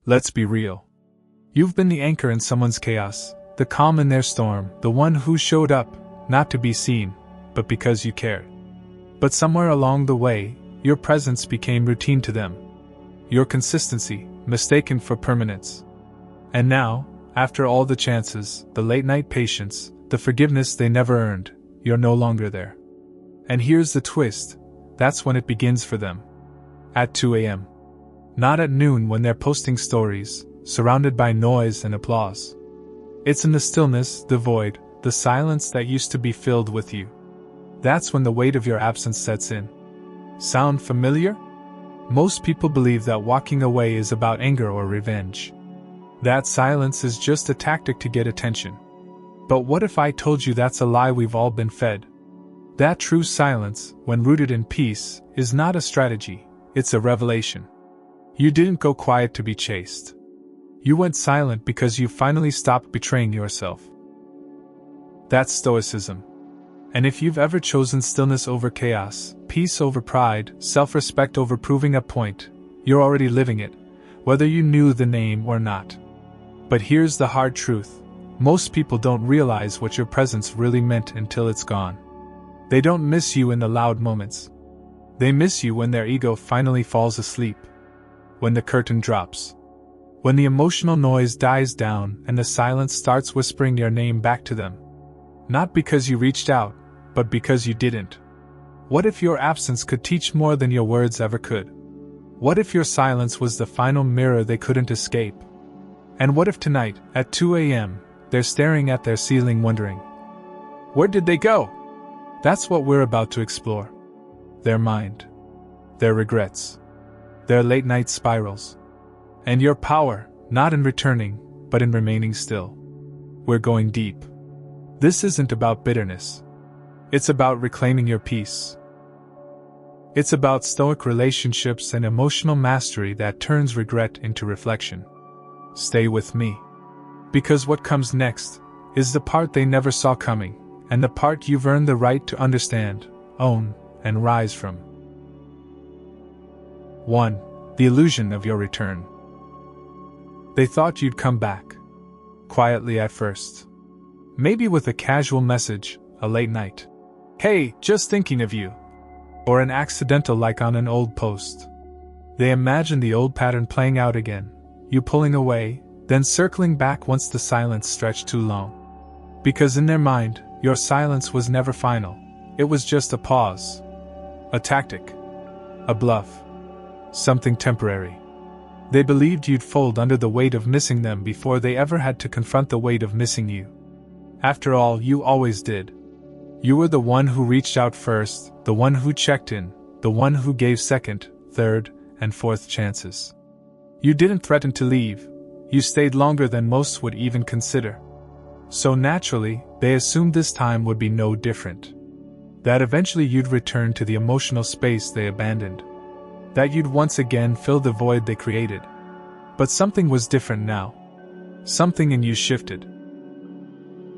Let's be real. You've been the anchor in someone's chaos, the calm in their storm, the one who showed up, not to be seen, but because you cared. But somewhere along the way, your presence became routine to them. Your consistency, mistaken for permanence. And now, after all the chances, the late-night patience, the forgiveness they never earned, you're no longer there. And here's the twist, that's when it begins for them. At 2 a.m. Not at noon when they're posting stories, surrounded by noise and applause. It's in the stillness, the void, the silence that used to be filled with you. That's when the weight of your absence sets in. Sound familiar? Most people believe that walking away is about anger or revenge. That silence is just a tactic to get attention. But what if I told you that's a lie we've all been fed? That true silence, when rooted in peace, is not a strategy, it's a revelation. You didn't go quiet to be chased. You went silent because you finally stopped betraying yourself. That's Stoicism. And if you've ever chosen stillness over chaos, peace over pride, self-respect over proving a point, you're already living it, whether you knew the name or not. But here's the hard truth. Most people don't realize what your presence really meant until it's gone. They don't miss you in the loud moments. They miss you when their ego finally falls asleep. When the curtain drops. When the emotional noise dies down and the silence starts whispering your name back to them. Not because you reached out, but because you didn't. What if your absence could teach more than your words ever could? What if your silence was the final mirror they couldn't escape? And what if tonight, at 2 a.m., they're staring at their ceiling wondering, where did they go? That's what we're about to explore. Their mind. Their regrets. Their late-night spirals. And your power, not in returning, but in remaining still. We're going deep. This isn't about bitterness. It's about reclaiming your peace. It's about stoic relationships and emotional mastery that turns regret into reflection. Stay with me. Because what comes next is the part they never saw coming, and the part you've earned the right to understand, own, and rise from. 1. The illusion of your return. They thought you'd come back. Quietly at first. Maybe with a casual message, a late night. Hey, just thinking of you. Or an accidental like on an old post. They imagined the old pattern playing out again, you pulling away, then circling back once the silence stretched too long. Because in their mind, your silence was never final. It was just a pause. A tactic. A bluff. Something temporary. They believed you'd fold under the weight of missing them before they ever had to confront the weight of missing you. After all, you always did. You were the one who reached out first, the one who checked in, the one who gave second, third, and fourth chances. You didn't threaten to leave. You stayed longer than most would even consider. So naturally, they assumed this time would be no different. That eventually you'd return to the emotional space they abandoned. That you'd once again fill the void they created. But something was different now. Something in you shifted.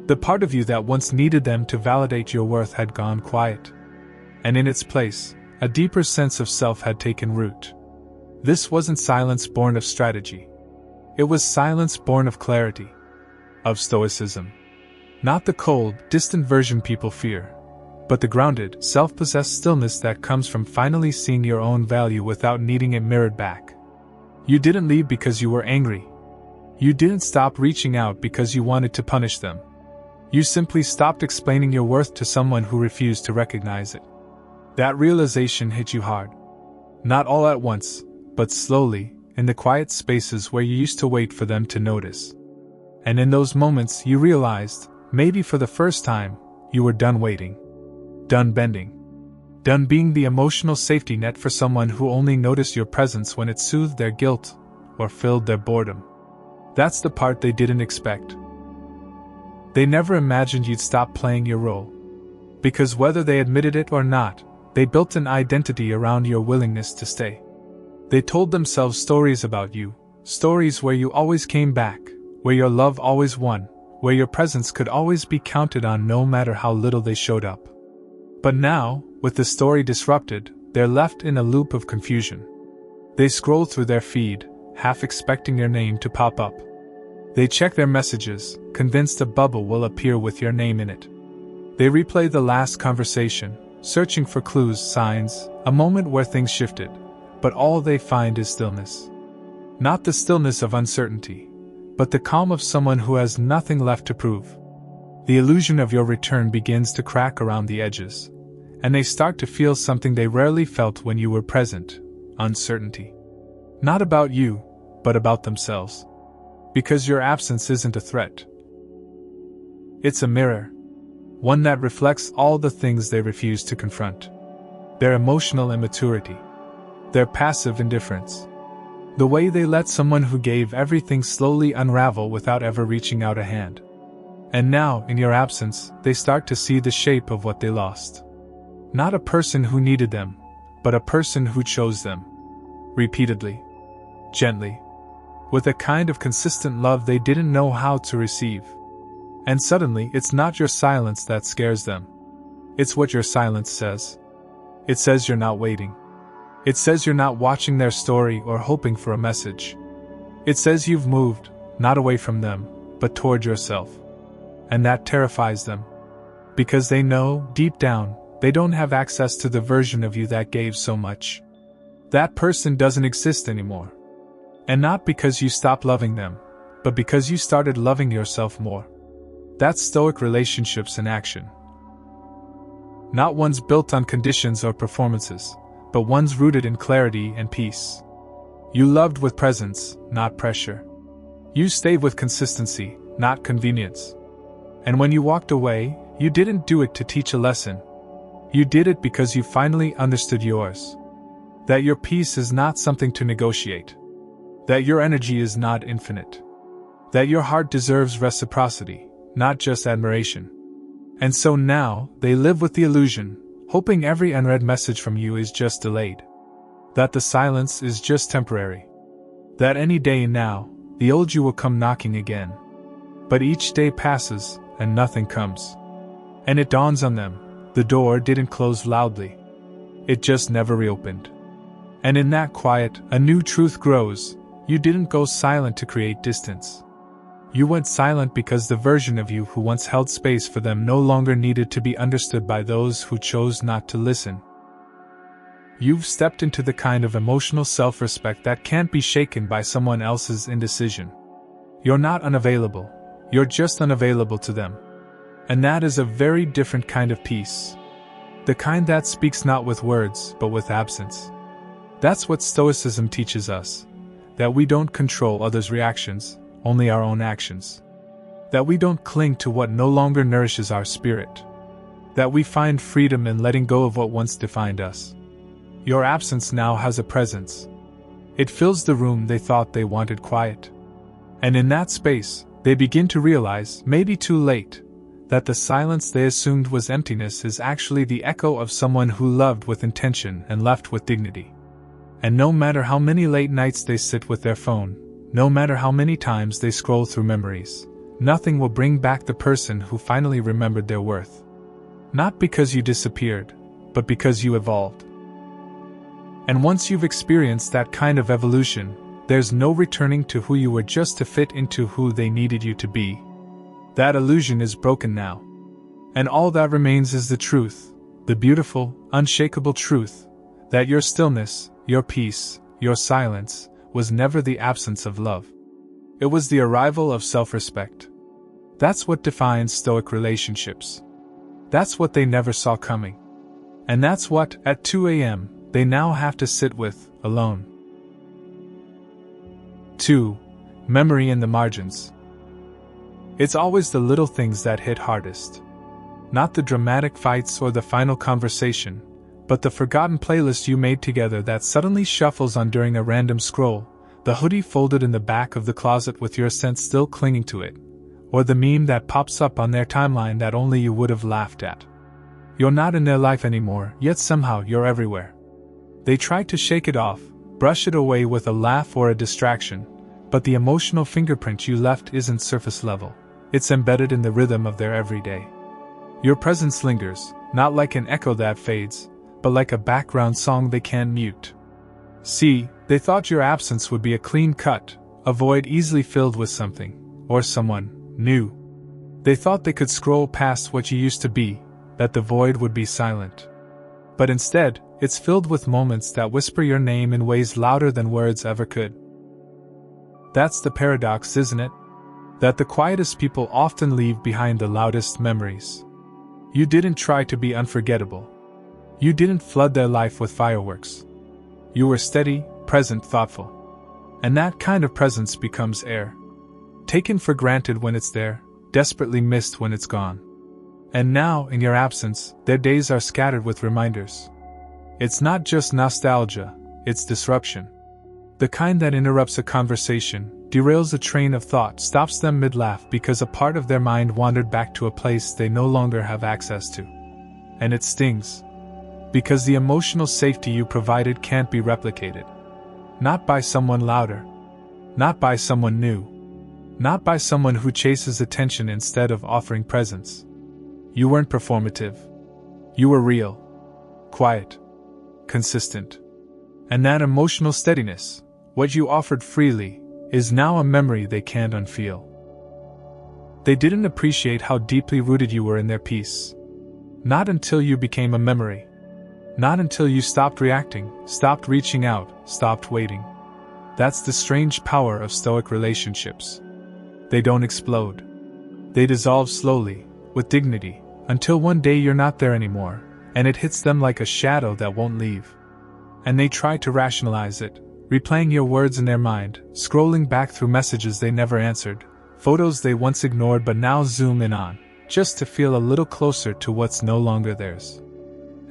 The part of you that once needed them to validate your worth had gone quiet. And in its place, a deeper sense of self had taken root. This wasn't silence born of strategy. It was silence born of clarity. Of stoicism. Not the cold, distant version people fear, but the grounded, self-possessed stillness that comes from finally seeing your own value without needing it mirrored back. You didn't leave because you were angry. You didn't stop reaching out because you wanted to punish them. You simply stopped explaining your worth to someone who refused to recognize it. That realization hit you hard. Not all at once, but slowly, in the quiet spaces where you used to wait for them to notice. And in those moments you realized, maybe for the first time, you were done waiting. Done bending. Done being the emotional safety net for someone who only noticed your presence when it soothed their guilt or filled their boredom. That's the part they didn't expect. They never imagined you'd stop playing your role. Because whether they admitted it or not, they built an identity around your willingness to stay. They told themselves stories about you, stories where you always came back, where your love always won, where your presence could always be counted on no matter how little they showed up. But now, with the story disrupted, they're left in a loop of confusion. They scroll through their feed, half expecting your name to pop up. They check their messages, convinced a bubble will appear with your name in it. They replay the last conversation, searching for clues, signs, a moment where things shifted, but all they find is stillness. Not the stillness of uncertainty, but the calm of someone who has nothing left to prove. The illusion of your return begins to crack around the edges, and they start to feel something they rarely felt when you were present: uncertainty. Not about you, but about themselves. Because your absence isn't a threat. It's a mirror. One that reflects all the things they refuse to confront. Their emotional immaturity. Their passive indifference. The way they let someone who gave everything slowly unravel without ever reaching out a hand. And now, in your absence, they start to see the shape of what they lost. Not a person who needed them, but a person who chose them. Repeatedly. Gently. With a kind of consistent love they didn't know how to receive. And suddenly, it's not your silence that scares them. It's what your silence says. It says you're not waiting. It says you're not watching their story or hoping for a message. It says you've moved, not away from them, but toward yourself. And that terrifies them. Because they know, deep down, they don't have access to the version of you that gave so much. That person doesn't exist anymore. And not because you stopped loving them, but because you started loving yourself more. That's Stoic relationships in action. Not ones built on conditions or performances, but ones rooted in clarity and peace. You loved with presence, not pressure. You stayed with consistency, not convenience. And when you walked away, you didn't do it to teach a lesson. You did it because you finally understood yours. That your peace is not something to negotiate. That your energy is not infinite. That your heart deserves reciprocity, not just admiration. And so now, they live with the illusion, hoping every unread message from you is just delayed. That the silence is just temporary. That any day now, the old you will come knocking again. But each day passes, and nothing comes. And it dawns on them, the door didn't close loudly. It just never reopened. And in that quiet, a new truth grows. You didn't go silent to create distance. You went silent because the version of you who once held space for them no longer needed to be understood by those who chose not to listen. You've stepped into the kind of emotional self-respect that can't be shaken by someone else's indecision. You're not unavailable, you're just unavailable to them. And that is a very different kind of peace. The kind that speaks not with words, but with absence. That's what Stoicism teaches us. That we don't control others' reactions, only our own actions. That we don't cling to what no longer nourishes our spirit. That we find freedom in letting go of what once defined us. Your absence now has a presence. It fills the room they thought they wanted quiet. And in that space, they begin to realize, maybe too late, that the silence they assumed was emptiness is actually the echo of someone who loved with intention and left with dignity. And no matter how many late nights they sit with their phone, no matter how many times they scroll through memories, nothing will bring back the person who finally remembered their worth. Not because you disappeared, but because you evolved. And once you've experienced that kind of evolution, there's no returning to who you were just to fit into who they needed you to be. That illusion is broken now. And all that remains is the truth, the beautiful, unshakable truth, that your stillness, your peace, your silence, was never the absence of love. It was the arrival of self-respect. That's what defines Stoic relationships. That's what they never saw coming. And that's what, at 2 a.m., they now have to sit with, alone. 2. Memory in the margins. It's always the little things that hit hardest. Not the dramatic fights or the final conversation, but the forgotten playlist you made together that suddenly shuffles on during a random scroll, the hoodie folded in the back of the closet with your scent still clinging to it, or the meme that pops up on their timeline that only you would have laughed at. You're not in their life anymore, yet somehow you're everywhere. They try to shake it off, brush it away with a laugh or a distraction, but the emotional fingerprint you left isn't surface level. It's embedded in the rhythm of their everyday. Your presence lingers, not like an echo that fades, but like a background song they can't mute. See, They thought your absence would be a clean cut, a void easily filled with something, or someone, new. They thought they could scroll past what you used to be, that the void would be silent. But instead, it's filled with moments that whisper your name in ways louder than words ever could. That's the paradox, isn't it? That the quietest people often leave behind the loudest memories. You didn't try to be unforgettable. You didn't flood their life with fireworks. You were steady, present, thoughtful. And that kind of presence becomes air. Taken for granted when it's there, desperately missed when it's gone. And now, in your absence, their days are scattered with reminders. It's not just nostalgia, it's disruption. The kind that interrupts a conversation, derails a train of thought, stops them mid-laugh because a part of their mind wandered back to a place they no longer have access to. And it stings. Because the emotional safety you provided can't be replicated. Not by someone louder. Not by someone new. Not by someone who chases attention instead of offering presence. You weren't performative. You were real. Quiet. Consistent. And that emotional steadiness, what you offered freely, is now a memory they can't unfeel. They didn't appreciate how deeply rooted you were in their peace. Not until you became a memory. Not until you stopped reacting, stopped reaching out, stopped waiting. That's the strange power of Stoic relationships. They don't explode. They dissolve slowly, with dignity, until one day you're not there anymore, and it hits them like a shadow that won't leave. And they try to rationalize it, replaying your words in their mind, scrolling back through messages they never answered, photos they once ignored but now zoom in on, just to feel a little closer to what's no longer theirs.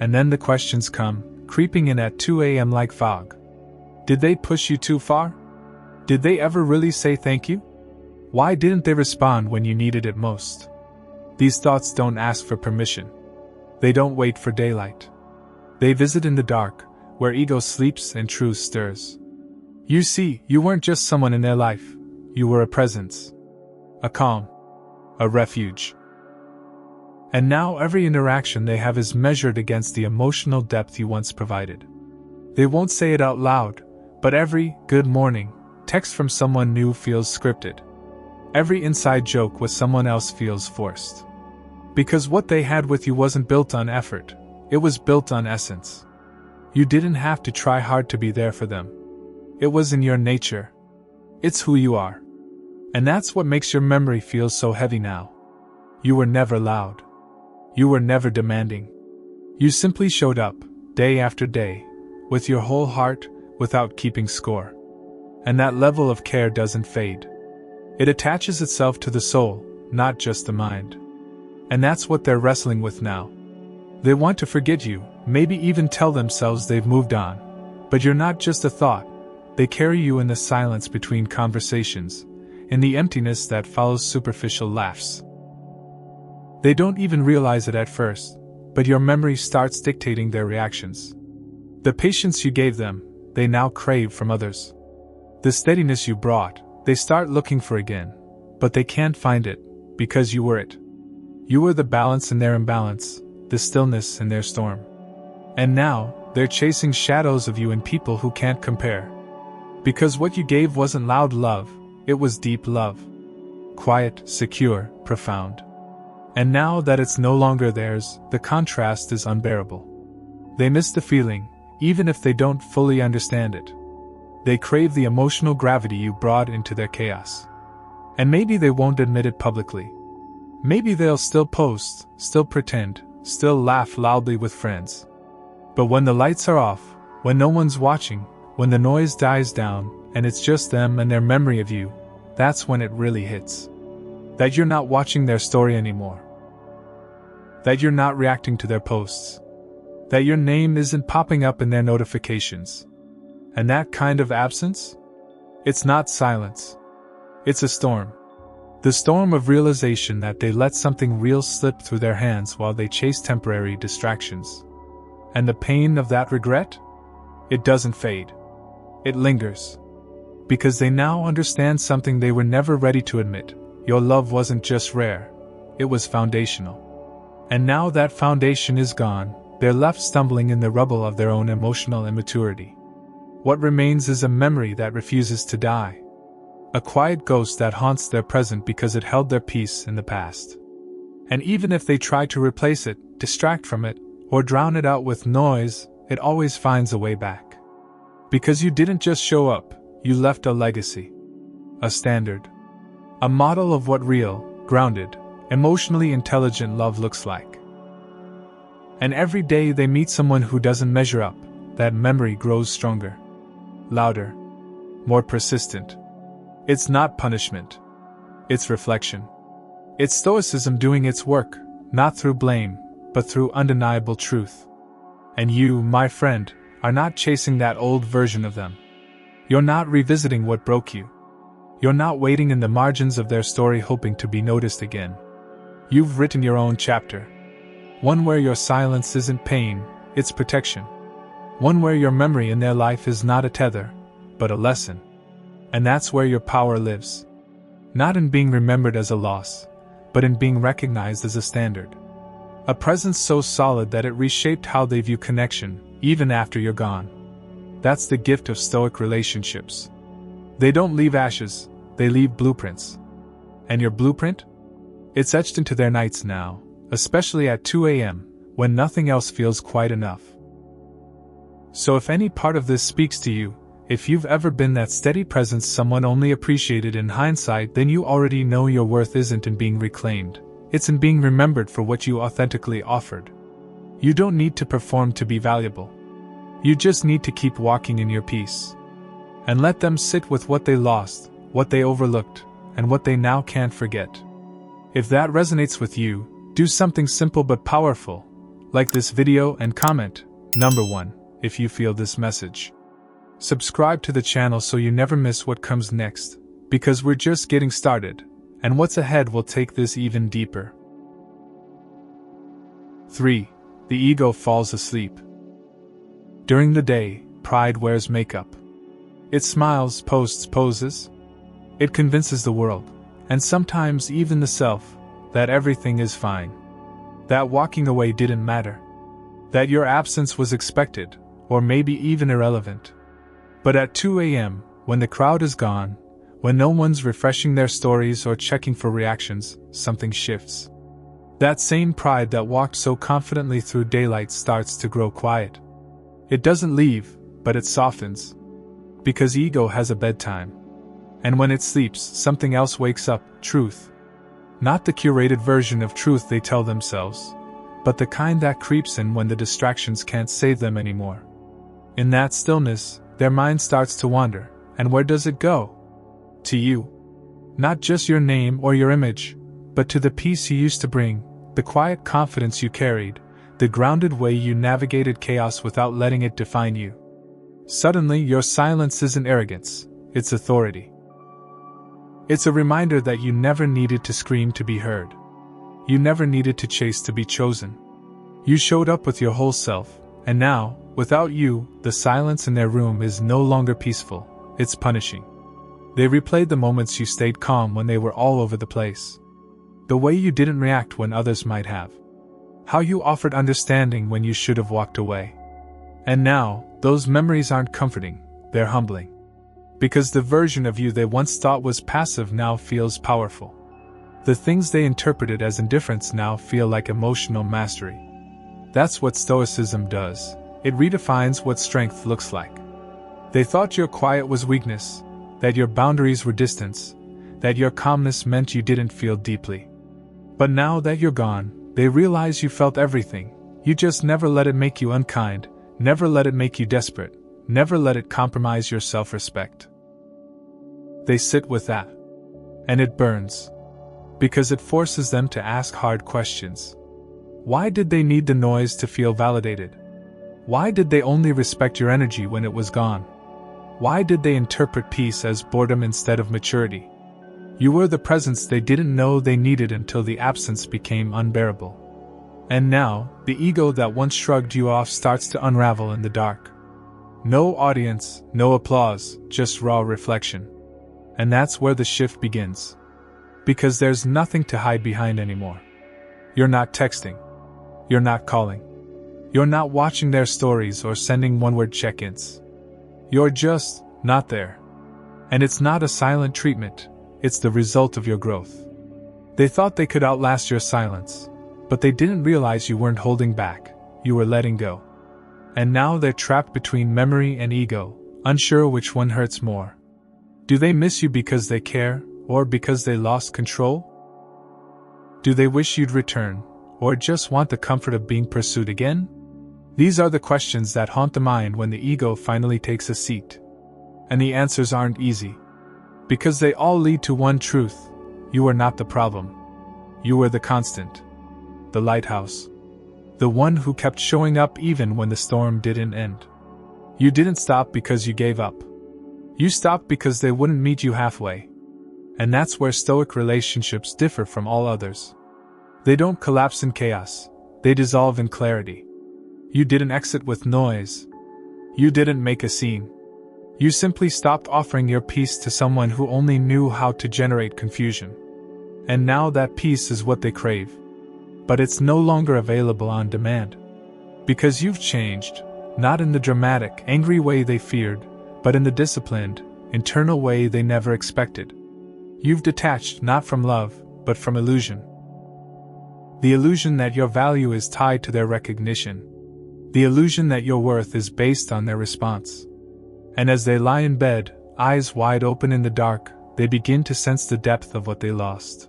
And then the questions come, creeping in at 2 a.m. like fog. Did they push you too far? Did they ever really say thank you? Why didn't they respond when you needed it most? These thoughts don't ask for permission. They don't wait for daylight. They visit in the dark, where ego sleeps and truth stirs. You see, you weren't just someone in their life. You were a presence. A calm. A refuge. And now every interaction they have is measured against the emotional depth you once provided. They won't say it out loud, but every "good morning" text from someone new feels scripted. Every inside joke with someone else feels forced. Because what they had with you wasn't built on effort, it was built on essence. You didn't have to try hard to be there for them. It was in your nature. It's who you are. And that's what makes your memory feel so heavy now. You were never loud. You were never demanding. You simply showed up, day after day, with your whole heart, without keeping score. And that level of care doesn't fade. It attaches itself to the soul, not just the mind. And that's what they're wrestling with now. They want to forget you, maybe even tell themselves they've moved on. But you're not just a thought. They carry you in the silence between conversations, in the emptiness that follows superficial laughs. They don't even realize it at first, but your memory starts dictating their reactions. The patience you gave them, they now crave from others. The steadiness you brought, they start looking for again, but they can't find it, because you were it. You were the balance in their imbalance, the stillness in their storm. And now, they're chasing shadows of you in people who can't compare. Because what you gave wasn't loud love, it was deep love. Quiet, secure, profound. And now that it's no longer theirs, the contrast is unbearable. They miss the feeling, even if they don't fully understand it. They crave the emotional gravity you brought into their chaos. And maybe they won't admit it publicly. Maybe they'll still post, still pretend, still laugh loudly with friends. But when the lights are off, when no one's watching, when the noise dies down, and it's just them and their memory of you, that's when it really hits. That you're not watching their story anymore. That you're not reacting to their posts. That your name isn't popping up in their notifications. And that kind of absence? It's not silence. It's a storm. The storm of realization that they let something real slip through their hands while they chase temporary distractions. And the pain of that regret? It doesn't fade. It lingers. Because they now understand something they were never ready to admit. Your love wasn't just rare, it was foundational. And now that foundation is gone, they're left stumbling in the rubble of their own emotional immaturity. What remains is a memory that refuses to die. A quiet ghost that haunts their present because it held their peace in the past. And even if they try to replace it, distract from it, or drown it out with noise, it always finds a way back. Because you didn't just show up, you left a legacy. A standard. A model of what real, grounded, emotionally intelligent love looks like. And every day they meet someone who doesn't measure up, that memory grows stronger. Louder. More persistent. It's not punishment. It's reflection. It's stoicism doing its work, not through blame, but through undeniable truth. And you, my friend, are not chasing that old version of them. You're not revisiting what broke you. You're not waiting in the margins of their story hoping to be noticed again. You've written your own chapter. One where your silence isn't pain, it's protection. One where your memory in their life is not a tether, but a lesson. And that's where your power lives. Not in being remembered as a loss, but in being recognized as a standard. A presence so solid that it reshaped how they view connection, even after you're gone. That's the gift of Stoic relationships. They don't leave ashes, they leave blueprints. And your blueprint? It's etched into their nights now, especially at 2 a.m., when nothing else feels quite enough. So if any part of this speaks to you, if you've ever been that steady presence someone only appreciated in hindsight, then you already know your worth isn't in being reclaimed, it's in being remembered for what you authentically offered. You don't need to perform to be valuable. You just need to keep walking in your peace. And let them sit with what they lost, what they overlooked, and what they now can't forget. If that resonates with you, do something simple but powerful. Like this video and comment. Number 1, if you feel this message. Subscribe to the channel so you never miss what comes next, because we're just getting started, and what's ahead will take this even deeper. 3. The ego falls asleep. During the day, pride wears makeup. It smiles, posts poses. It convinces the world, and sometimes even the self, that everything is fine. That walking away didn't matter. That your absence was expected, or maybe even irrelevant. But at 2 a.m., when the crowd is gone, when no one's refreshing their stories or checking for reactions, something shifts. That same pride that walked so confidently through daylight starts to grow quiet. It doesn't leave, but it softens. Because ego has a bedtime. And when it sleeps, something else wakes up, truth. Not the curated version of truth they tell themselves, but the kind that creeps in when the distractions can't save them anymore. In that stillness, their mind starts to wander, and where does it go? To you. Not just your name or your image, but to the peace you used to bring, the quiet confidence you carried, the grounded way you navigated chaos without letting it define you. Suddenly, your silence isn't arrogance, it's authority. It's a reminder that you never needed to scream to be heard. You never needed to chase to be chosen. You showed up with your whole self, and now, without you, the silence in their room is no longer peaceful, it's punishing. They replayed the moments you stayed calm when they were all over the place. The way you didn't react when others might have. How you offered understanding when you should have walked away. And now, those memories aren't comforting, they're humbling. Because the version of you they once thought was passive now feels powerful. The things they interpreted as indifference now feel like emotional mastery. That's what Stoicism does. It redefines what strength looks like. They thought your quiet was weakness, that your boundaries were distance, that your calmness meant you didn't feel deeply. But now that you're gone, they realize you felt everything. You just never let it make you unkind, never let it make you desperate, never let it compromise your self-respect. They sit with that. And it burns. Because it forces them to ask hard questions. Why did they need the noise to feel validated? Why did they only respect your energy when it was gone? Why did they interpret peace as boredom instead of maturity? You were the presence they didn't know they needed until the absence became unbearable. And now, the ego that once shrugged you off starts to unravel in the dark. No audience, no applause, just raw reflection. And that's where the shift begins. Because there's nothing to hide behind anymore. You're not texting. You're not calling. You're not watching their stories or sending one-word check-ins. You're just not there. And it's not a silent treatment, it's the result of your growth. They thought they could outlast your silence, but they didn't realize you weren't holding back, you were letting go. And now they're trapped between memory and ego, unsure which one hurts more. Do they miss you because they care, or because they lost control? Do they wish you'd return, or just want the comfort of being pursued again? These are the questions that haunt the mind when the ego finally takes a seat. And the answers aren't easy. Because they all lead to one truth: you are not the problem. You were the constant. The lighthouse. The one who kept showing up even when the storm didn't end. You didn't stop because you gave up. You stopped because they wouldn't meet you halfway. And that's where Stoic relationships differ from all others. They don't collapse in chaos, they dissolve in clarity. You didn't exit with noise. You didn't make a scene. You simply stopped offering your peace to someone who only knew how to generate confusion. And now that peace is what they crave. But it's no longer available on demand. Because you've changed, not in the dramatic, angry way they feared, but in the disciplined, internal way they never expected. You've detached not from love, but from illusion. The illusion that your value is tied to their recognition. The illusion that your worth is based on their response. And as they lie in bed, eyes wide open in the dark, they begin to sense the depth of what they lost.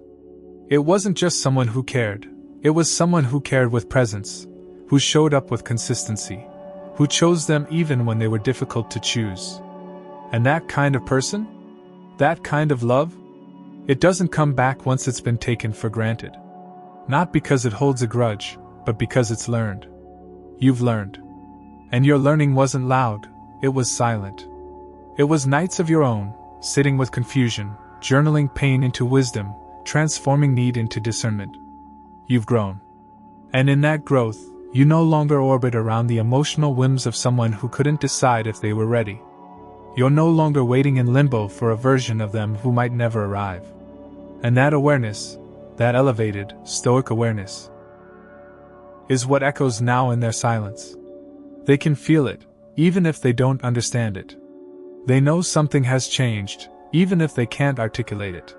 It wasn't just someone who cared, it was someone who cared with presence, who showed up with consistency, who chose them even when they were difficult to choose. And that kind of person? That kind of love? It doesn't come back once it's been taken for granted. Not because it holds a grudge, but because it's learned. You've learned. And your learning wasn't loud, it was silent. It was nights of your own, sitting with confusion, journaling pain into wisdom, transforming need into discernment. You've grown. And in that growth, you no longer orbit around the emotional whims of someone who couldn't decide if they were ready. You're no longer waiting in limbo for a version of them who might never arrive. And that awareness, that elevated, stoic awareness, is what echoes now in their silence. They can feel it, even if they don't understand it. They know something has changed, even if they can't articulate it.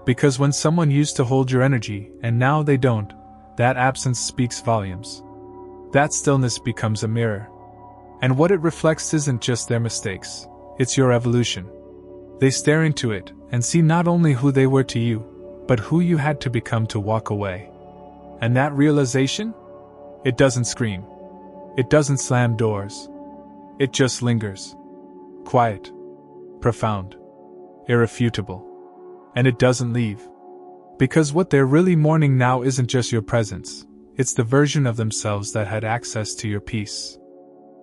Because when someone used to hold your energy and now they don't, that absence speaks volumes. That stillness becomes a mirror. And what it reflects isn't just their mistakes, it's your evolution. They stare into it and see not only who they were to you, but who you had to become to walk away. And that realization? It doesn't scream. It doesn't slam doors. It just lingers. Quiet. Profound. Irrefutable. And it doesn't leave. Because what they're really mourning now isn't just your presence, it's the version of themselves that had access to your peace.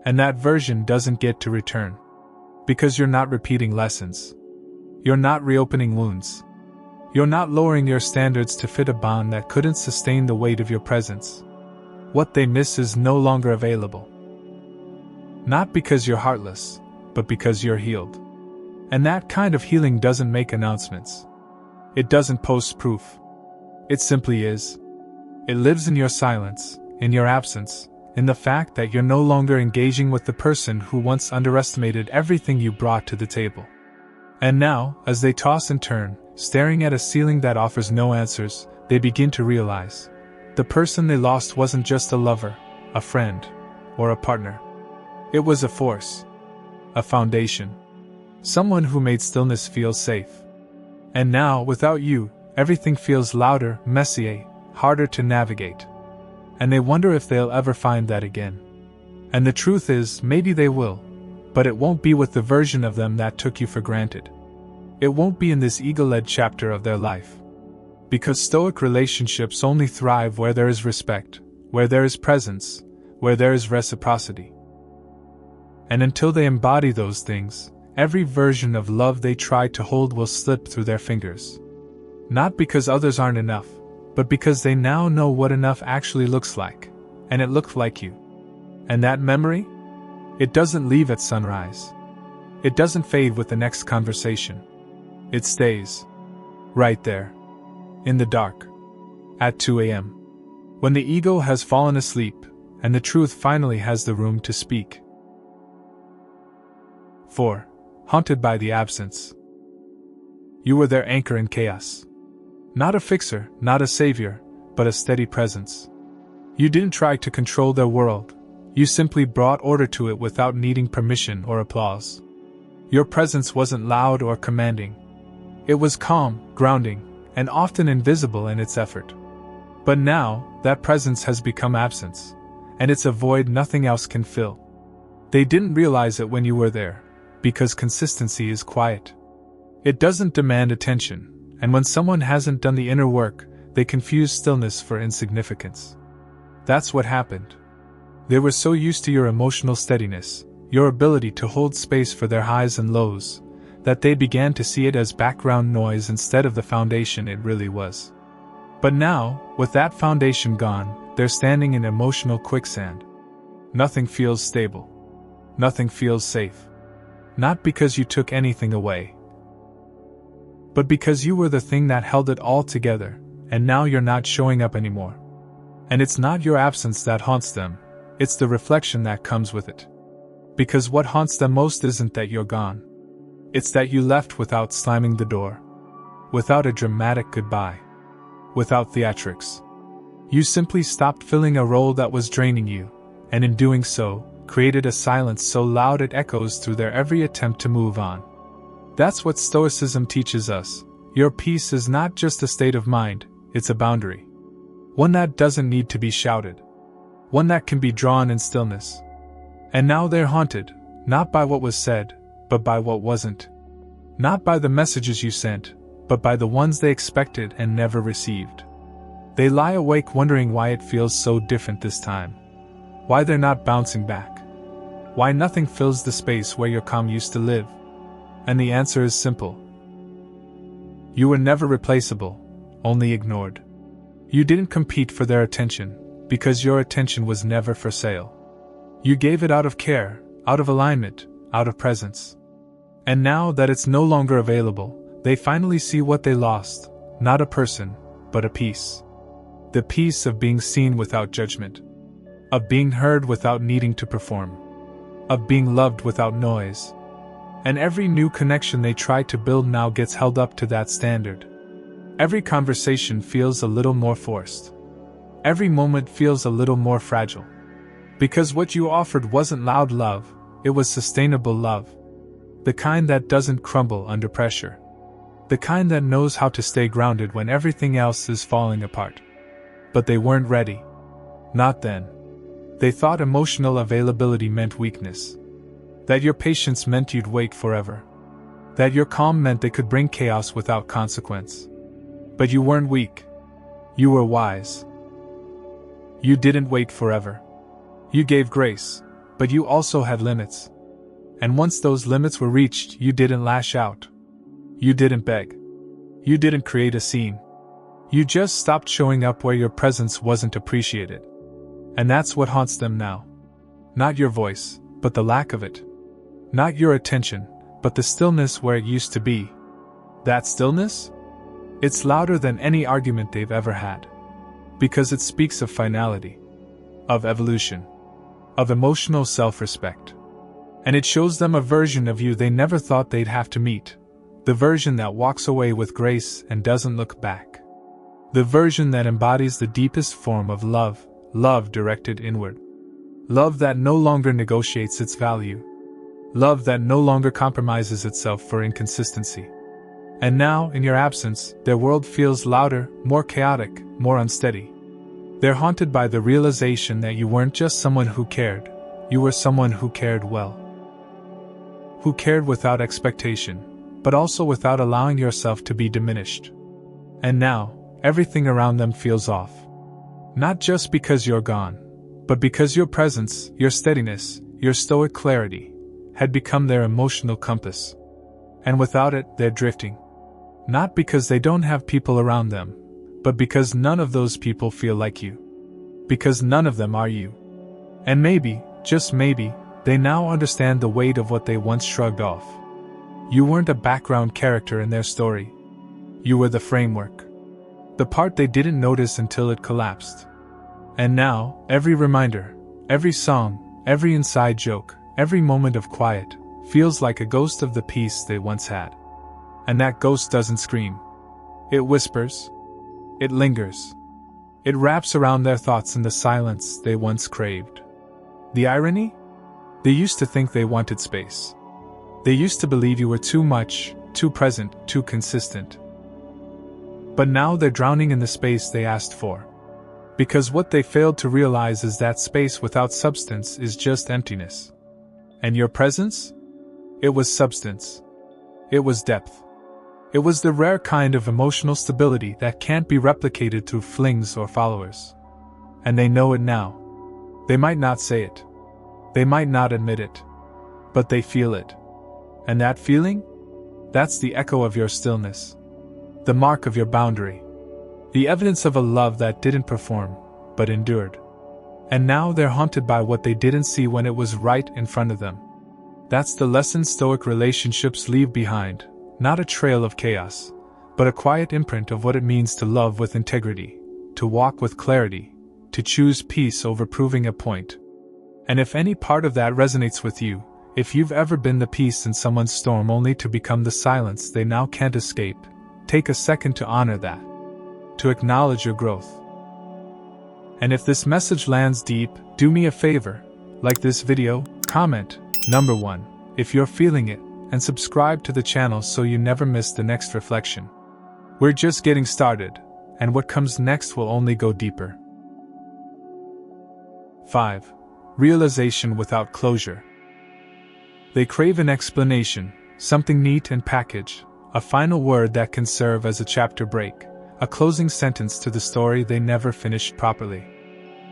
And that version doesn't get to return. Because you're not repeating lessons. You're not reopening wounds. You're not lowering your standards to fit a bond that couldn't sustain the weight of your presence. What they miss is no longer available. Not because you're heartless, but because you're healed. And that kind of healing doesn't make announcements. It doesn't post proof. It simply is. It lives in your silence, in your absence, in the fact that you're no longer engaging with the person who once underestimated everything you brought to the table. And now, as they toss and turn, staring at a ceiling that offers no answers, they begin to realize the person they lost wasn't just a lover, a friend, or a partner. It was a force, a foundation, someone who made stillness feel safe. And now, without you, everything feels louder, messier, harder to navigate. And they wonder if they'll ever find that again. And the truth is, maybe they will, but it won't be with the version of them that took you for granted. It won't be in this ego-led chapter of their life. Because Stoic relationships only thrive where there is respect, where there is presence, where there is reciprocity. And until they embody those things, every version of love they try to hold will slip through their fingers. Not because others aren't enough, but because they now know what enough actually looks like, and it looked like you. And that memory? It doesn't leave at sunrise. It doesn't fade with the next conversation. It stays. Right there. In the dark. At 2 a.m. When the ego has fallen asleep, and the truth finally has the room to speak. 4. Haunted by the absence. You were their anchor in chaos. Not a fixer, not a savior, but a steady presence. You didn't try to control their world, you simply brought order to it without needing permission or applause. Your presence wasn't loud or commanding. It was calm, grounding, and often invisible in its effort. But now, that presence has become absence, and it's a void nothing else can fill. They didn't realize it when you were there, because consistency is quiet. It doesn't demand attention, and when someone hasn't done the inner work, they confuse stillness for insignificance. That's what happened. They were so used to your emotional steadiness, your ability to hold space for their highs and lows, that they began to see it as background noise instead of the foundation it really was. But now, with that foundation gone, they're standing in emotional quicksand. Nothing feels stable. Nothing feels safe. Not because you took anything away, but because you were the thing that held it all together, and now you're not showing up anymore. And it's not your absence that haunts them, it's the reflection that comes with it. Because what haunts them most isn't that you're gone. It's that you left without slamming the door. Without a dramatic goodbye. Without theatrics. You simply stopped filling a role that was draining you, and in doing so, created a silence so loud it echoes through their every attempt to move on. That's what Stoicism teaches us. Your peace is not just a state of mind, it's a boundary. One that doesn't need to be shouted. One that can be drawn in stillness. And now they're haunted, not by what was said, but by what wasn't. Not by the messages you sent, but by the ones they expected and never received. They lie awake wondering why it feels so different this time. Why they're not bouncing back. Why nothing fills the space where your calm used to live. And the answer is simple. You were never replaceable, only ignored. You didn't compete for their attention, because your attention was never for sale. You gave it out of care, out of alignment, out of presence. And now that it's no longer available, they finally see what they lost, not a person, but a peace. The peace of being seen without judgment. Of being heard without needing to perform. Of being loved without noise. And every new connection they try to build now gets held up to that standard. Every conversation feels a little more forced. Every moment feels a little more fragile. Because what you offered wasn't loud love, it was sustainable love. The kind that doesn't crumble under pressure. The kind that knows how to stay grounded when everything else is falling apart. But they weren't ready. Not then. They thought emotional availability meant weakness. That your patience meant you'd wait forever. That your calm meant they could bring chaos without consequence. But you weren't weak. You were wise. You didn't wait forever. You gave grace, but you also had limits. And once those limits were reached, you didn't lash out. You didn't beg. You didn't create a scene. You just stopped showing up where your presence wasn't appreciated. And that's what haunts them now. Not your voice, but the lack of it. Not your attention, but the stillness where it used to be. That stillness? It's louder than any argument they've ever had. Because it speaks of finality. Of evolution. Of emotional self-respect. And it shows them a version of you they never thought they'd have to meet. The version that walks away with grace and doesn't look back. The version that embodies the deepest form of love, love directed inward. Love that no longer negotiates its value. Love that no longer compromises itself for inconsistency. And now, in your absence, their world feels louder, more chaotic, more unsteady. They're haunted by the realization that you weren't just someone who cared, you were someone who cared well. Who cared without expectation, but also without allowing yourself to be diminished. And now, everything around them feels off. Not just because you're gone, but because your presence, your steadiness, your stoic clarity, had become their emotional compass. And without it, they're drifting. Not because they don't have people around them, but because none of those people feel like you. Because none of them are you. And maybe, just maybe, they now understand the weight of what they once shrugged off. You weren't a background character in their story. You were the framework. The part they didn't notice until it collapsed. And now, every reminder, every song, every inside joke, every moment of quiet, feels like a ghost of the peace they once had. And that ghost doesn't scream. It whispers. It lingers. It wraps around their thoughts in the silence they once craved. The irony? They used to think they wanted space. They used to believe you were too much, too present, too consistent. But now they're drowning in the space they asked for. Because what they failed to realize is that space without substance is just emptiness. And your presence? It was substance. It was depth. It was the rare kind of emotional stability that can't be replicated through flings or followers. And they know it now. They might not say it. They might not admit it. But they feel it. And that feeling? That's the echo of your stillness. The mark of your boundary. The evidence of a love that didn't perform, but endured. And now they're haunted by what they didn't see when it was right in front of them. That's the lesson Stoic relationships leave behind, not a trail of chaos, but a quiet imprint of what it means to love with integrity, to walk with clarity, to choose peace over proving a point. And if any part of that resonates with you, if you've ever been the peace in someone's storm only to become the silence they now can't escape, take a second to honor that. To acknowledge your growth. And if this message lands deep, do me a favor, like this video, comment, number 1, if you're feeling it, and subscribe to the channel so you never miss the next reflection. We're just getting started, and what comes next will only go deeper. 5. Realization without closure. They crave an explanation, something neat and packaged, a final word that can serve as a chapter break, a closing sentence to the story they never finished properly.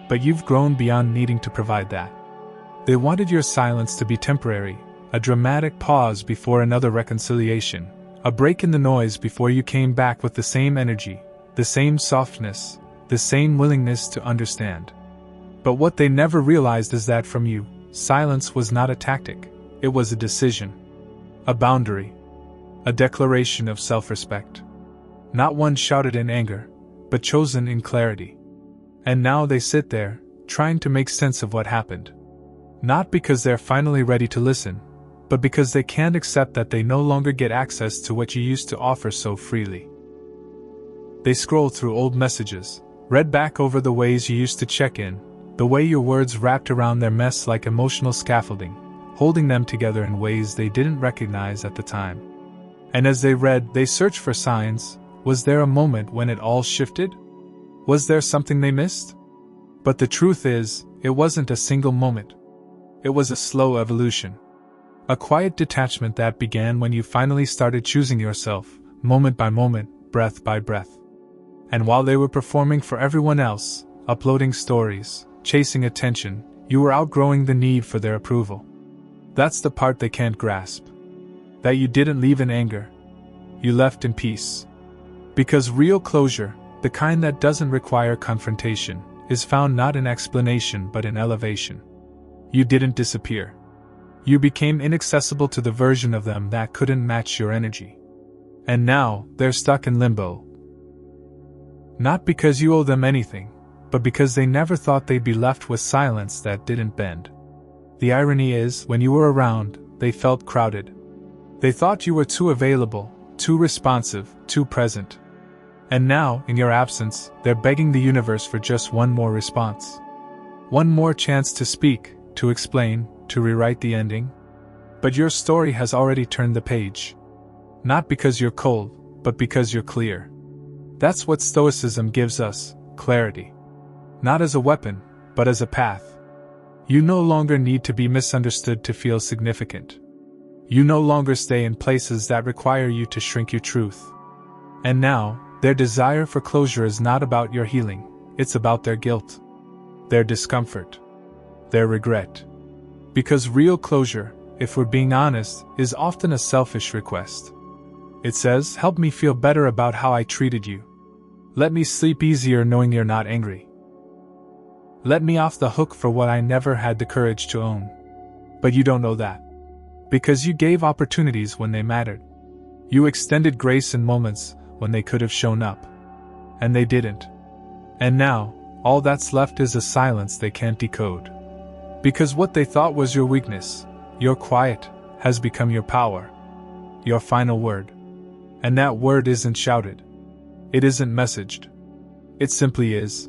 But you've grown beyond needing to provide that. They wanted your silence to be temporary, a dramatic pause before another reconciliation, a break in the noise before you came back with the same energy, the same softness, the same willingness to understand. But what they never realized is that from you, silence was not a tactic, it was a decision, a boundary, a declaration of self-respect. Not one shouted in anger, but chosen in clarity. And now they sit there, trying to make sense of what happened. Not because they're finally ready to listen, but because they can't accept that they no longer get access to what you used to offer so freely. They scroll through old messages, read back over the ways you used to check in, the way your words wrapped around their mess like emotional scaffolding, holding them together in ways they didn't recognize at the time. And as they read, they searched for signs. Was there a moment when it all shifted? Was there something they missed? But the truth is, it wasn't a single moment. It was a slow evolution. A quiet detachment that began when you finally started choosing yourself, moment by moment, breath by breath. And while they were performing for everyone else, uploading stories, chasing attention, you were outgrowing the need for their approval. That's the part they can't grasp. That you didn't leave in anger. You left in peace. Because real closure, the kind that doesn't require confrontation, is found not in explanation but in elevation. You didn't disappear. You became inaccessible to the version of them that couldn't match your energy. And now, they're stuck in limbo. Not because you owe them anything, but because they never thought they'd be left with silence that didn't bend. The irony is, when you were around, they felt crowded. They thought you were too available, too responsive, too present. And now, in your absence, they're begging the universe for just one more response. One more chance to speak, to explain, to rewrite the ending. But your story has already turned the page. Not because you're cold, but because you're clear. That's what Stoicism gives us, clarity. Not as a weapon, but as a path. You no longer need to be misunderstood to feel significant. You no longer stay in places that require you to shrink your truth. And now, their desire for closure is not about your healing, it's about their guilt, their discomfort, their regret. Because real closure, if we're being honest, is often a selfish request. It says, help me feel better about how I treated you. Let me sleep easier knowing you're not angry. Let me off the hook for what I never had the courage to own. But you don't know that. Because you gave opportunities when they mattered. You extended grace in moments when they could have shown up. And they didn't. And now, all that's left is a silence they can't decode. Because what they thought was your weakness, your quiet, has become your power, your final word. And that word isn't shouted. It isn't messaged. It simply is.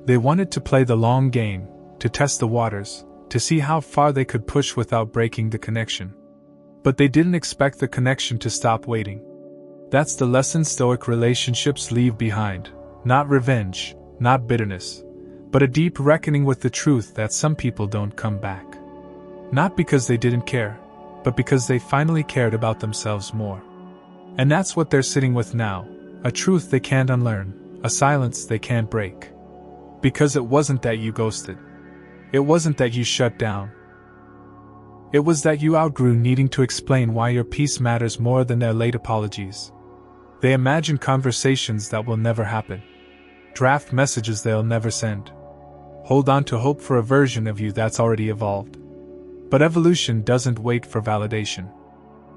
They wanted to play the long game, to test the waters, to see how far they could push without breaking the connection. But they didn't expect the connection to stop waiting. That's the lesson Stoic relationships leave behind. Not revenge, not bitterness, but a deep reckoning with the truth that some people don't come back. Not because they didn't care, but because they finally cared about themselves more. And that's what they're sitting with now, a truth they can't unlearn, a silence they can't break. Because it wasn't that you ghosted. It wasn't that you shut down. It was that you outgrew needing to explain why your peace matters more than their late apologies. They imagine conversations that will never happen. Draft messages they'll never send. Hold on to hope for a version of you that's already evolved. But evolution doesn't wait for validation.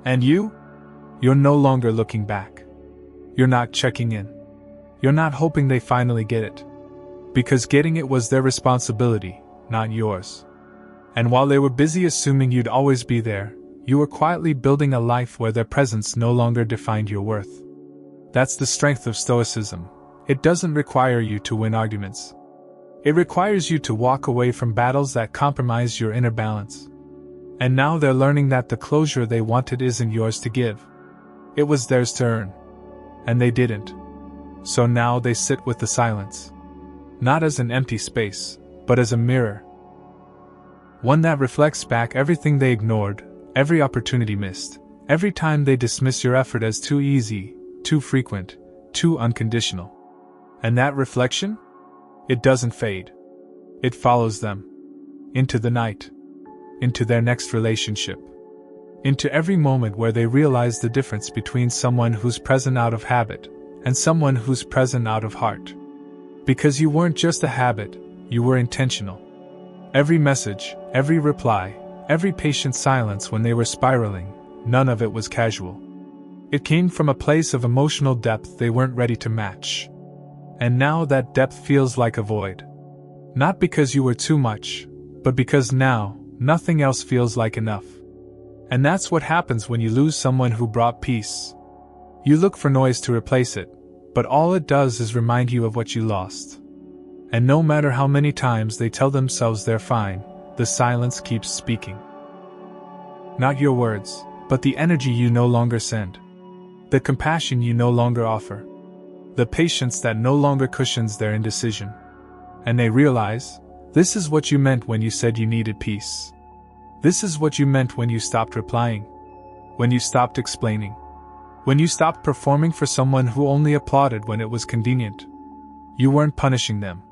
And you're no longer looking back. You're not checking in. You're not hoping they finally get it. Because getting it was their responsibility, not yours. And while they were busy assuming you'd always be there, you were quietly building a life where their presence no longer defined your worth. That's the strength of Stoicism. It doesn't require you to win arguments. It requires you to walk away from battles that compromise your inner balance. And now they're learning that the closure they wanted isn't yours to give. It was theirs to earn. And they didn't. So now they sit with the silence. Not as an empty space, but as a mirror. One that reflects back everything they ignored, every opportunity missed, every time they dismiss your effort as too easy, too frequent, too unconditional. And that reflection? It doesn't fade. It follows them. Into the night. Into their next relationship. Into every moment where they realize the difference between someone who's present out of habit and someone who's present out of heart. Because you weren't just a habit, you were intentional. Every message, every reply, every patient silence when they were spiraling, none of it was casual. It came from a place of emotional depth they weren't ready to match. And now that depth feels like a void. Not because you were too much, but because now, nothing else feels like enough. And that's what happens when you lose someone who brought peace. You look for noise to replace it, but all it does is remind you of what you lost. And no matter how many times they tell themselves they're fine, the silence keeps speaking. Not your words, but the energy you no longer send. The compassion you no longer offer. The patience that no longer cushions their indecision. And they realize, this is what you meant when you said you needed peace. This is what you meant when you stopped replying. When you stopped explaining. When you stopped performing for someone who only applauded when it was convenient. You weren't punishing them.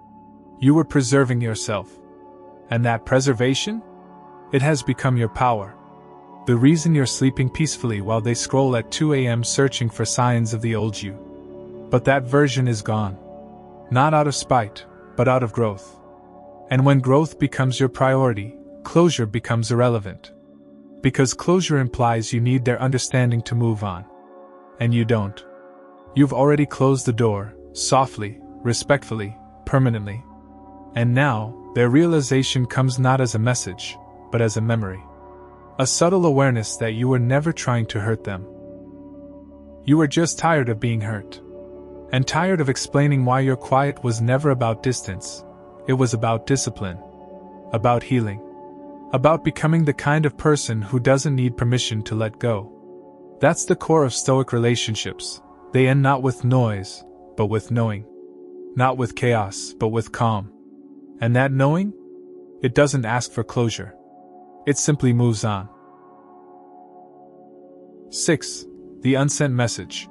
You were preserving yourself. And that preservation? It has become your power. The reason you're sleeping peacefully while they scroll at 2 a.m. searching for signs of the old you. But that version is gone. Not out of spite, but out of growth. And when growth becomes your priority, closure becomes irrelevant. Because closure implies you need their understanding to move on. And you don't. You've already closed the door, softly, respectfully, permanently. And now, their realization comes not as a message, but as a memory. A subtle awareness that you were never trying to hurt them. You were just tired of being hurt. And tired of explaining why your quiet was never about distance. It was about discipline. About healing. About becoming the kind of person who doesn't need permission to let go. That's the core of Stoic relationships. They end not with noise, but with knowing. Not with chaos, but with calm. And that knowing? It doesn't ask for closure. It simply moves on. 6. The Unsent Message.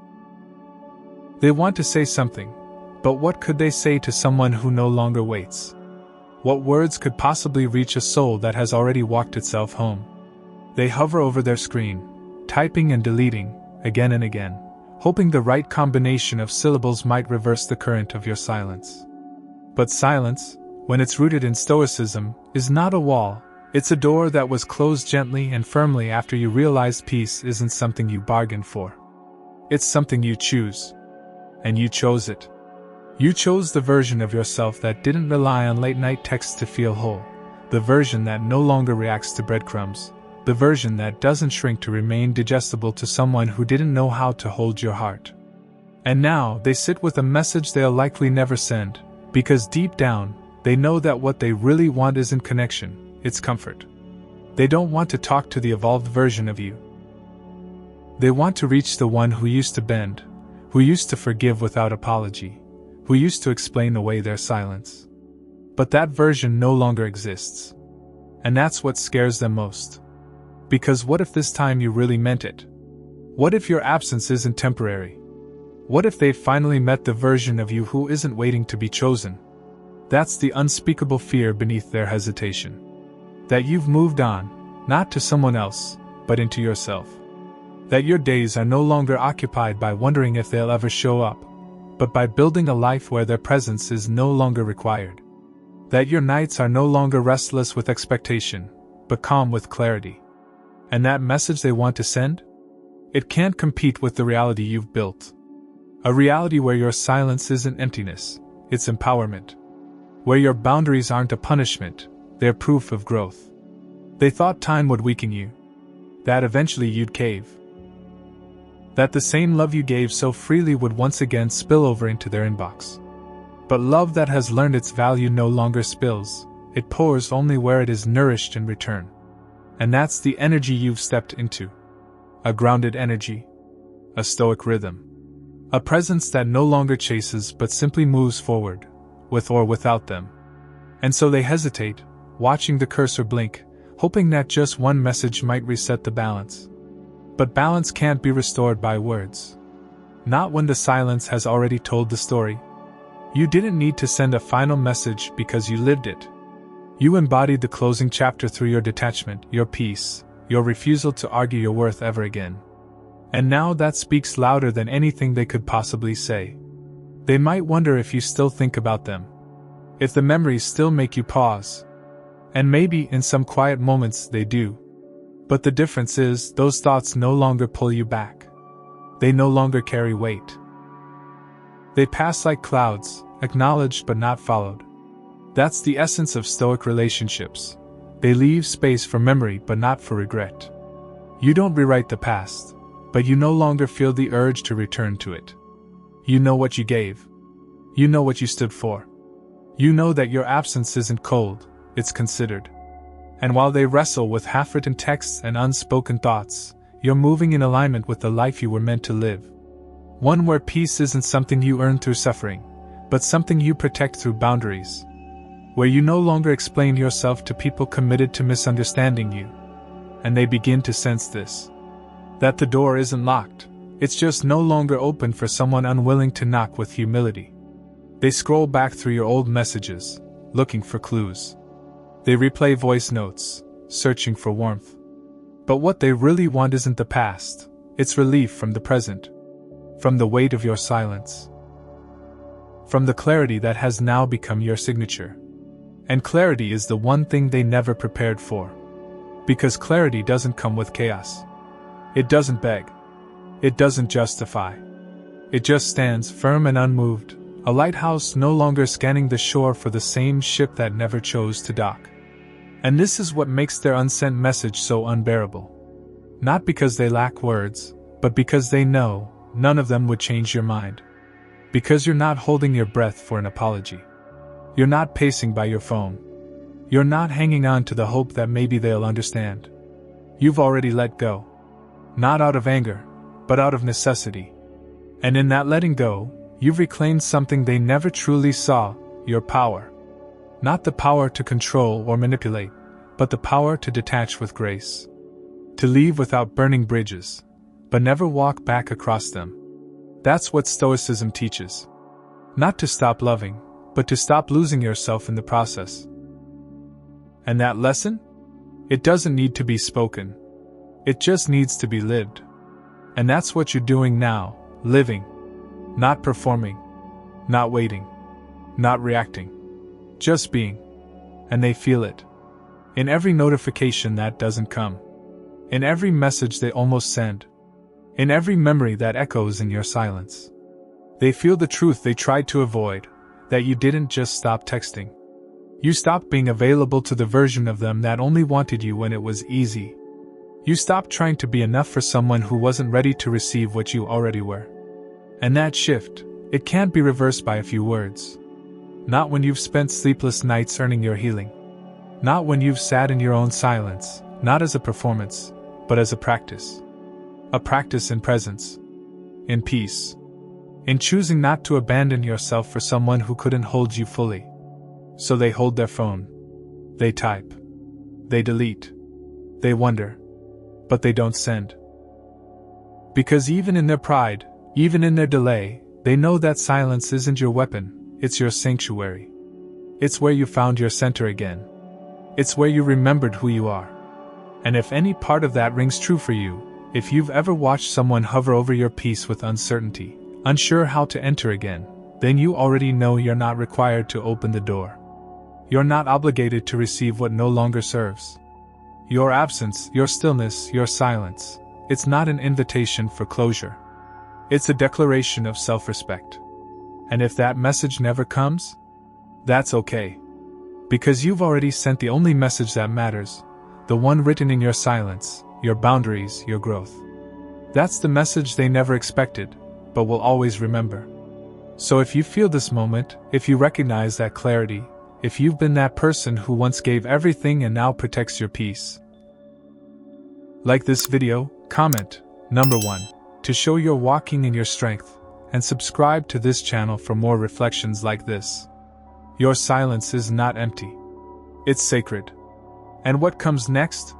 They want to say something, but what could they say to someone who no longer waits? What words could possibly reach a soul that has already walked itself home? They hover over their screen, typing and deleting, again and again, hoping the right combination of syllables might reverse the current of your silence. But silence, when it's rooted in Stoicism, is not a wall. It's a door that was closed gently and firmly after you realized peace isn't something you bargained for. It's something you choose. And you chose it. You chose the version of yourself that didn't rely on late-night texts to feel whole, the version that no longer reacts to breadcrumbs, the version that doesn't shrink to remain digestible to someone who didn't know how to hold your heart. And now they sit with a message they'll likely never send, because deep down, they know that what they really want isn't connection, it's comfort. They don't want to talk to the evolved version of you. They want to reach the one who used to bend, who used to forgive without apology, who used to explain away their silence. But that version no longer exists. And that's what scares them most. Because what if this time you really meant it? What if your absence isn't temporary? What if they've finally met the version of you who isn't waiting to be chosen? That's the unspeakable fear beneath their hesitation. That you've moved on, not to someone else, but into yourself. That your days are no longer occupied by wondering if they'll ever show up, but by building a life where their presence is no longer required. That your nights are no longer restless with expectation, but calm with clarity. And that message they want to send? It can't compete with the reality you've built. A reality where your silence isn't emptiness, it's empowerment. Where your boundaries aren't a punishment, they're proof of growth. They thought time would weaken you. That eventually you'd cave. That the same love you gave so freely would once again spill over into their inbox. But love that has learned its value no longer spills, it pours only where it is nourished in return. And that's the energy you've stepped into. A grounded energy. A stoic rhythm. A presence that no longer chases but simply moves forward, with or without them. And so they hesitate, watching the cursor blink, hoping that just one message might reset the balance. But balance can't be restored by words. Not when the silence has already told the story. You didn't need to send a final message because you lived it. You embodied the closing chapter through your detachment, your peace, your refusal to argue your worth ever again. And now that speaks louder than anything they could possibly say. They might wonder if you still think about them. If the memories still make you pause. And maybe in some quiet moments they do. But the difference is, those thoughts no longer pull you back. They no longer carry weight. They pass like clouds, acknowledged but not followed. That's the essence of Stoic relationships. They leave space for memory but not for regret. You don't rewrite the past, but you no longer feel the urge to return to it. You know what you gave. You know what you stood for. You know that your absence isn't cold, it's considered. And while they wrestle with half-written texts and unspoken thoughts, you're moving in alignment with the life you were meant to live. One where peace isn't something you earn through suffering, but something you protect through boundaries. Where you no longer explain yourself to people committed to misunderstanding you. And they begin to sense this. That the door isn't locked, it's just no longer open for someone unwilling to knock with humility. They scroll back through your old messages, looking for clues. They replay voice notes, searching for warmth. But what they really want isn't the past, it's relief from the present. From the weight of your silence. From the clarity that has now become your signature. And clarity is the one thing they never prepared for. Because clarity doesn't come with chaos. It doesn't beg. It doesn't justify. It just stands firm and unmoved, a lighthouse no longer scanning the shore for the same ship that never chose to dock. And this is what makes their unsent message so unbearable. Not because they lack words, but because they know none of them would change your mind. Because you're not holding your breath for an apology. You're not pacing by your phone. You're not hanging on to the hope that maybe they'll understand. You've already let go. Not out of anger, but out of necessity. And in that letting go, you've reclaimed something they never truly saw, your power. Not the power to control or manipulate, but the power to detach with grace. To leave without burning bridges, but never walk back across them. That's what Stoicism teaches. Not to stop loving, but to stop losing yourself in the process. And that lesson? It doesn't need to be spoken. It just needs to be lived. And that's what you're doing now, living. Not performing. Not waiting. Not reacting. Just being. And they feel it. In every notification that doesn't come. In every message they almost send. In every memory that echoes in your silence. They feel the truth they tried to avoid, that you didn't just stop texting. You stopped being available to the version of them that only wanted you when it was easy. You stopped trying to be enough for someone who wasn't ready to receive what you already were. And that shift, it can't be reversed by a few words. Not when you've spent sleepless nights earning your healing. Not when you've sat in your own silence, not as a performance, but as a practice. A practice in presence. In peace. In choosing not to abandon yourself for someone who couldn't hold you fully. So they hold their phone. They type. They delete. They wonder. But they don't send. Because even in their pride, even in their delay, they know that silence isn't your weapon, it's your sanctuary. It's where you found your center again. It's where you remembered who you are. And if any part of that rings true for you, if you've ever watched someone hover over your peace with uncertainty, unsure how to enter again, then you already know you're not required to open the door. You're not obligated to receive what no longer serves. Your absence, your stillness, your silence, it's not an invitation for closure. It's a declaration of self-respect. And if that message never comes, that's okay. Because you've already sent the only message that matters, the one written in your silence, your boundaries, your growth. That's the message they never expected, but will always remember. So if you feel this moment, if you recognize that clarity, if you've been that person who once gave everything and now protects your peace. Like this video, comment, number 1, to show you're walking in your strength, and subscribe to this channel for more reflections like this. Your silence is not empty. It's sacred. And what comes next?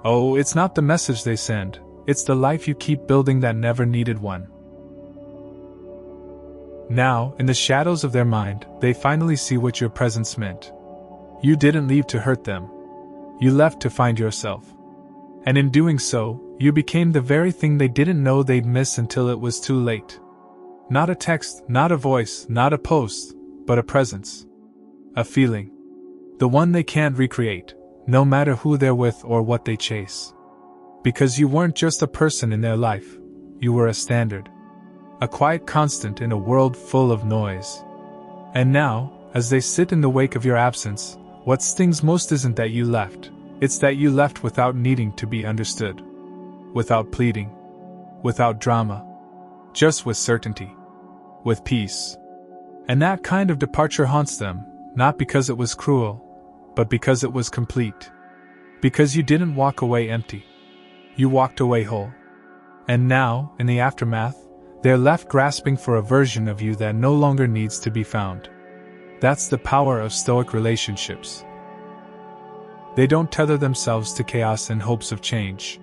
Oh, it's not the message they send, it's the life you keep building that never needed one. Now, in the shadows of their mind, they finally see what your presence meant. You didn't leave to hurt them. You left to find yourself. And in doing so, you became the very thing they didn't know they'd miss until it was too late. Not a text, not a voice, not a post, but a presence. A feeling. The one they can't recreate, no matter who they're with or what they chase. Because you weren't just a person in their life, you were a standard. A quiet constant in a world full of noise. And now, as they sit in the wake of your absence, what stings most isn't that you left, it's that you left without needing to be understood. Without pleading. Without drama. Just with certainty. With peace. And that kind of departure haunts them, not because it was cruel, but because it was complete. Because you didn't walk away empty. You walked away whole. And now, in the aftermath, they're left grasping for a version of you that no longer needs to be found. That's the power of Stoic relationships. They don't tether themselves to chaos in hopes of change.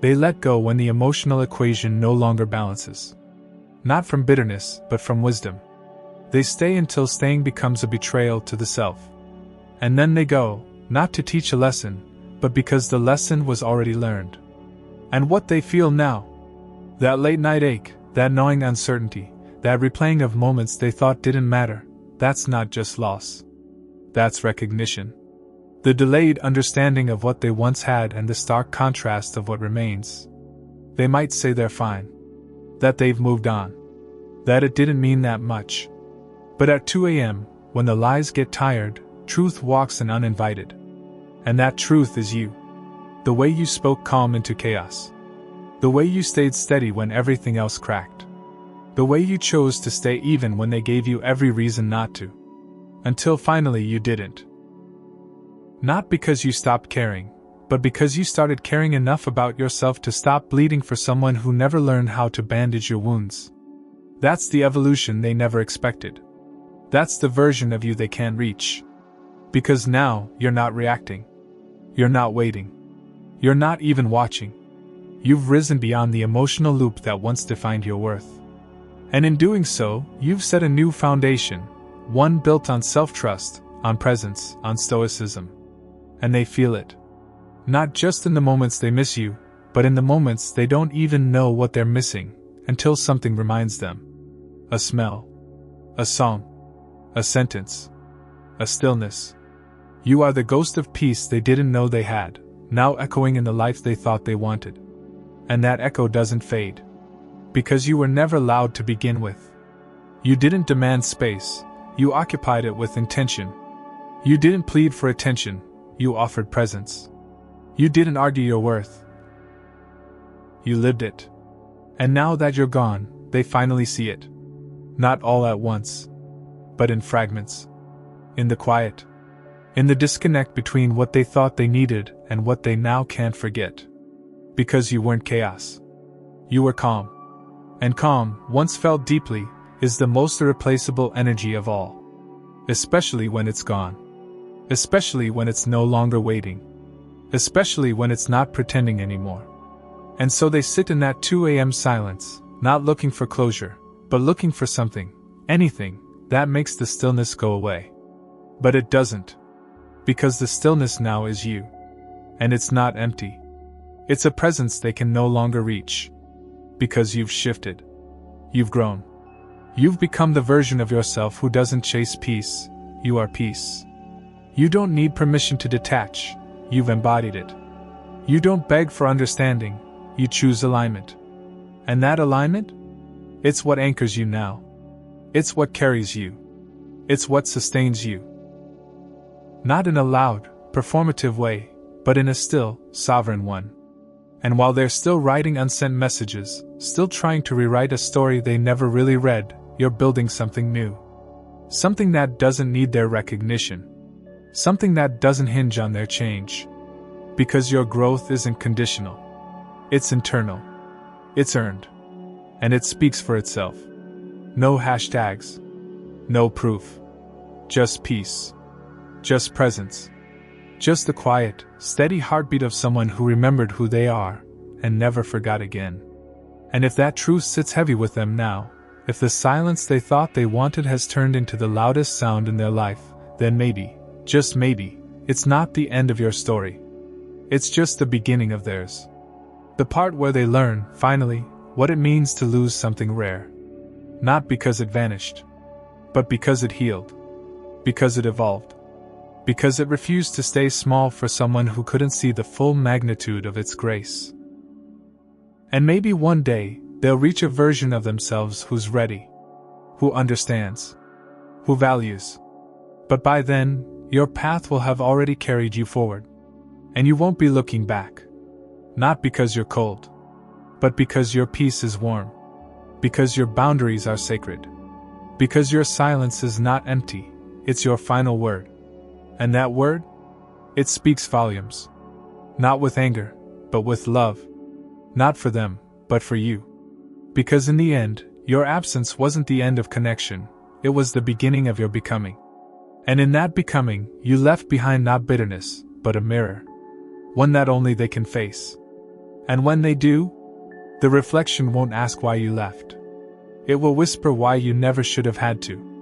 They let go when the emotional equation no longer balances. Not from bitterness, but from wisdom. They stay until staying becomes a betrayal to the self. And then they go, not to teach a lesson, but because the lesson was already learned. And what they feel now, that late night ache, that gnawing uncertainty, that replaying of moments they thought didn't matter, that's not just loss. That's recognition. The delayed understanding of what they once had and the stark contrast of what remains. They might say they're fine. That they've moved on. That it didn't mean that much. But at 2 a.m., when the lies get tired, truth walks in uninvited. And that truth is you. The way you spoke calm into chaos. The way you stayed steady when everything else cracked. The way you chose to stay even when they gave you every reason not to. Until finally you didn't. Not because you stopped caring, but because you started caring enough about yourself to stop bleeding for someone who never learned how to bandage your wounds. That's the evolution they never expected. That's the version of you they can't reach. Because now, you're not reacting. You're not waiting. You're not even watching. You've risen beyond the emotional loop that once defined your worth. And in doing so, you've set a new foundation, one built on self-trust, on presence, on stoicism. And they feel it. Not just in the moments they miss you, but in the moments they don't even know what they're missing, until something reminds them. A smell. A song. A sentence. A stillness. You are the ghost of peace they didn't know they had, now echoing in the life they thought they wanted. And that echo doesn't fade. Because you were never loud to begin with. You didn't demand space, you occupied it with intention. You didn't plead for attention, you offered presence. You didn't argue your worth, You lived it. And now that you're gone, they finally see it. Not all at once, but in fragments. In the quiet. In the disconnect between what they thought they needed and what they now can't forget. Because you weren't chaos. You were calm. And calm, once felt deeply, is the most irreplaceable energy of all. Especially when it's gone. Especially when it's no longer waiting. Especially when it's not pretending anymore. And so they sit in that 2 a.m. silence, not looking for closure, but looking for something, anything, that makes the stillness go away. But it doesn't. Because the stillness now is you. And it's not empty. It's a presence they can no longer reach. Because you've shifted. You've grown. You've become the version of yourself who doesn't chase peace. You are peace. You don't need permission to detach. You've embodied it. You don't beg for understanding. You choose alignment. And that alignment? It's what anchors you now. It's what carries you. It's what sustains you. Not in a loud, performative way, but in a still, sovereign one. And while they're still writing unsent messages, still trying to rewrite a story they never really read, you're building something new. Something that doesn't need their recognition. Something that doesn't hinge on their change. Because your growth isn't conditional. It's internal. It's earned. And it speaks for itself. No hashtags. No proof. Just peace. Just presence. Just the quiet, steady heartbeat of someone who remembered who they are, and never forgot again. And if that truth sits heavy with them now, if the silence they thought they wanted has turned into the loudest sound in their life, then maybe, just maybe, it's not the end of your story. It's just the beginning of theirs. The part where they learn, finally, what it means to lose something rare. Not because it vanished, but because it healed. Because it evolved. Because it refused to stay small for someone who couldn't see the full magnitude of its grace. And maybe one day, they'll reach a version of themselves who's ready, who understands, who values. But by then, your path will have already carried you forward. And you won't be looking back. Not because you're cold, but because your peace is warm. Because your boundaries are sacred. Because your silence is not empty, it's your final word. And that word? It speaks volumes. Not with anger, but with love. Not for them, but for you. Because in the end, your absence wasn't the end of connection, it was the beginning of your becoming. And in that becoming, you left behind not bitterness, but a mirror. One that only they can face. And when they do, the reflection won't ask why you left. It will whisper why you never should have had to.